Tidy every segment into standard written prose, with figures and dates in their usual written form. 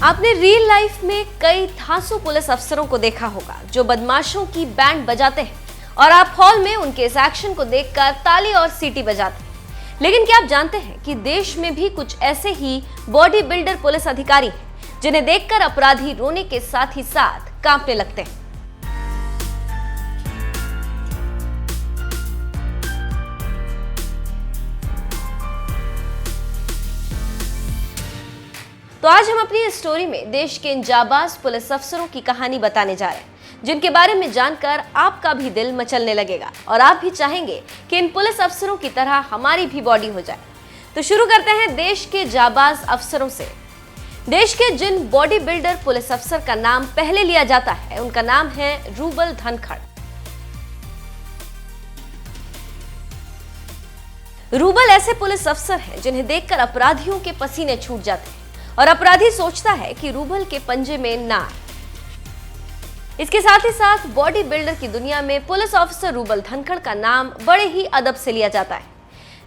आपने real life में कई धांसू पुलिस अफसरों को देखा होगा जो बदमाशों की बैंड बजाते हैं और आप हॉल में उनके इस एक्शन को देखकर ताली और सीटी बजाते हैं। लेकिन क्या आप जानते हैं कि देश में भी कुछ ऐसे ही बॉडी बिल्डर पुलिस अधिकारी हैं जिन्हें देखकर अपराधी रोने के साथ ही साथ कांपने लगते हैं। तो आज हम अपनी इस स्टोरी में देश के इन जाबाज पुलिस अफसरों की कहानी बताने जा रहे हैं जिनके बारे में जानकर आपका भी दिल मचलने लगेगा और आप भी चाहेंगे कि इन पुलिस अफसरों की तरह हमारी भी बॉडी हो जाए। तो शुरू करते हैं देश के जाबाज अफसरों से। देश के जिन बॉडी बिल्डर पुलिस अफसर का नाम पहले लिया जाता है उनका नाम है रूबल धनखड़। रूबल ऐसे पुलिस अफसर हैं जिन्हें देखकर अपराधियों के पसीने छूट जाते हैं और अपराधी सोचता है कि रूबल के पंजे में ना आए। इसके साथ ही साथ बॉडी बिल्डर की दुनिया में पुलिस ऑफिसर रूबल धनखड़ का नाम बड़े ही अदब से लिया जाता है।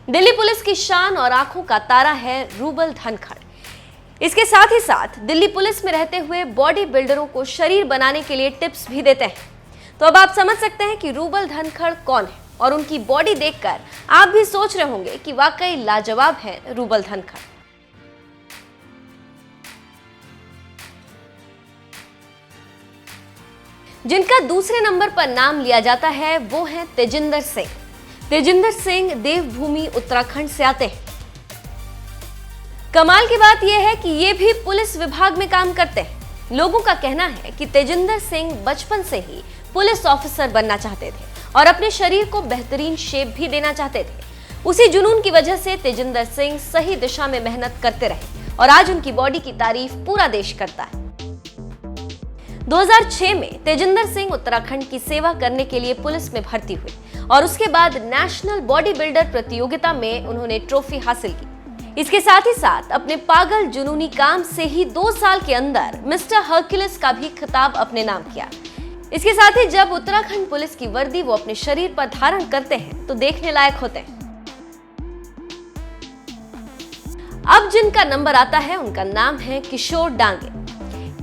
दिल्ली पुलिस की शान और आंखों का तारा है रूबल धनखड़। इसके साथ ही साथ दिल्ली पुलिस में रहते हुए बॉडी बिल्डरों को शरीर बनाने के लिए टिप्स भी देते हैं। तो अब आप समझ सकते हैं कि रूबल धनखड़ कौन है और उनकी बॉडी देखकर आप भी सोच रहे होंगे कि वाकई लाजवाब है रूबल धनखड़। जिनका दूसरे नंबर पर नाम लिया जाता है वो है तेजिंदर सिंह। तेजिंदर सिंह देवभूमि उत्तराखंड से आते हैं। कमाल की बात यह है कि ये भी पुलिस विभाग में काम करते हैं। लोगों का कहना है कि तेजिंदर सिंह बचपन से ही पुलिस ऑफिसर बनना चाहते थे और अपने शरीर को बेहतरीन शेप भी देना चाहते थे। उसी जुनून की वजह से तेजिंदर सिंह सही दिशा में मेहनत करते रहे और आज उनकी बॉडी की तारीफ पूरा देश करता है। 2006 में तेजिंदर सिंह उत्तराखंड की सेवा करने के लिए पुलिस में भर्ती हुए और उसके बाद नेशनल बॉडी बिल्डर प्रतियोगिता में उन्होंने ट्रॉफी हासिल की। इसके साथ ही साथ अपने पागल जुनूनी काम से ही 2 साल के अंदर मिस्टर हरक्यूलिस का भी खिताब अपने नाम किया। इसके साथ ही जब उत्तराखंड पुलिस की वर्दी वो अपने शरीर पर धारण करते हैं तो देखने लायक होते हैं। अब जिनका नंबर आता है उनका नाम है किशोर डांगे।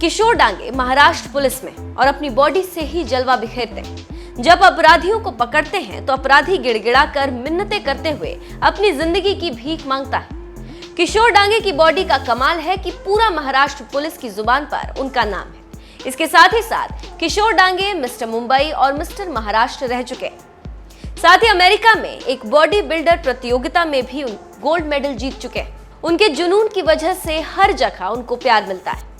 किशोर डांगे महाराष्ट्र पुलिस में और अपनी बॉडी से ही जलवा बिखेरते हैं। जब अपराधियों को पकड़ते हैं तो अपराधी गिड़गिड़ाकर मिन्नतें करते हुए अपनी जिंदगी की भीख मांगता है। किशोर डांगे की बॉडी का कमाल है कि पूरा महाराष्ट्र पुलिस की जुबान पर उनका नाम है। इसके साथ ही साथ किशोर डांगे मिस्टर मुंबई और मिस्टर महाराष्ट्र रह चुके हैं। साथ ही अमेरिका में एक बॉडी बिल्डर प्रतियोगिता में भी गोल्ड मेडल जीत चुके हैं। उनके जुनून की वजह से हर जगह उनको प्यार मिलता है।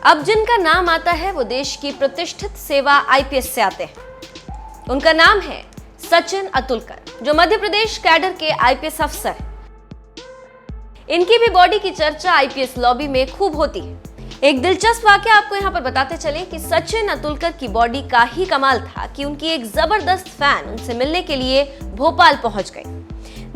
अब जिनका नाम आता है वो देश की प्रतिष्ठित सेवा आईपीएस से आते हैं। उनका नाम है सचिन अतुलकर जो मध्य प्रदेश कैडर के आईपीएस अफसर हैं। इनकी भी बॉडी की चर्चा आईपीएस लॉबी में खूब होती है। एक दिलचस्प वाकया आपको यहाँ पर बताते चले कि सचिन अतुलकर की बॉडी का ही कमाल था कि उनकी एक जबरदस्त फैन उनसे मिलने के लिए भोपाल पहुंच गई।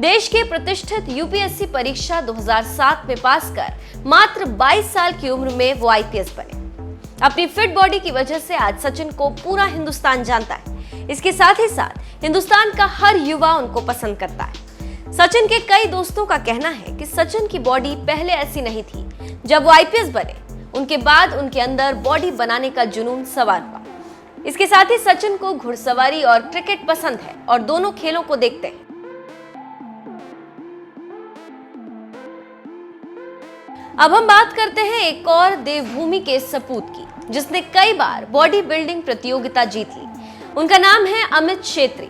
देश के प्रतिष्ठित यूपीएससी परीक्षा 2007 में पास कर मात्र 22 साल की उम्र में वो आईपीएस बने। अपनी फिट बॉडी की वजह से आज सचिन को पूरा हिंदुस्तान जानता है। इसके साथ ही साथ हिंदुस्तान का हर युवा उनको पसंद करता है। सचिन के कई दोस्तों का कहना है कि सचिन की बॉडी पहले ऐसी नहीं थी। जब वो आईपीएस बने उनके बाद उनके अंदर बॉडी बनाने का जुनून सवार हुआ। इसके साथ ही सचिन को घुड़सवारी और क्रिकेट पसंद है और दोनों खेलों को देखते हैं। अब हम बात करते हैं एक और देवभूमि के सपूत की जिसने कई बार बॉडी बिल्डिंग प्रतियोगिता जीत ली। उनका नाम है अमित छेत्री।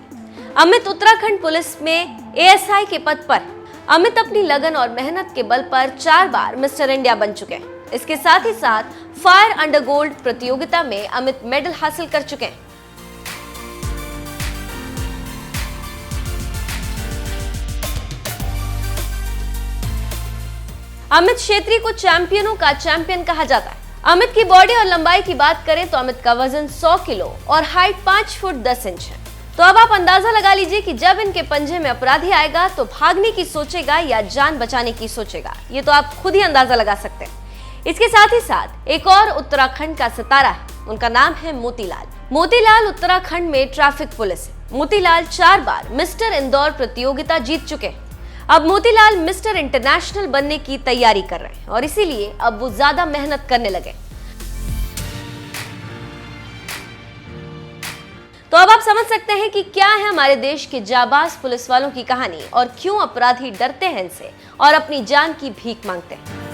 अमित उत्तराखंड पुलिस में एएसआई के पद पर। अमित अपनी लगन और मेहनत के बल पर 4 बार मिस्टर इंडिया बन चुके हैं। इसके साथ ही साथ फायर अंडर गोल्ड प्रतियोगिता में अमित मेडल हासिल कर चुके हैं। अमित छेत्री को चैंपियनों का चैंपियन कहा जाता है। अमित की बॉडी और लंबाई की बात करें तो अमित का वजन 100 किलो और हाइट 5 फुट 10 इंच है। तो अब आप अंदाजा लगा लीजिए कि जब इनके पंजे में अपराधी आएगा तो भागने की सोचेगा या जान बचाने की सोचेगा। ये तो आप खुद ही अंदाजा लगा सकते हैं। इसके साथ ही साथ एक और उत्तराखंड का सितारा है। उनका नाम है मोतीलाल। मोतीलाल उत्तराखंड में ट्रैफिक पुलिस है। मोतीलाल 4 बार मिस्टर इंदौर प्रतियोगिता जीत चुके हैं। अब मोतीलाल मिस्टर इंटरनेशनल बनने की तैयारी कर रहे हैं और इसीलिए अब वो ज्यादा मेहनत करने लगे। तो अब आप समझ सकते हैं कि क्या है हमारे देश के जाबाज पुलिस वालों की कहानी और क्यों अपराधी डरते हैं इनसे और अपनी जान की भीख मांगते हैं।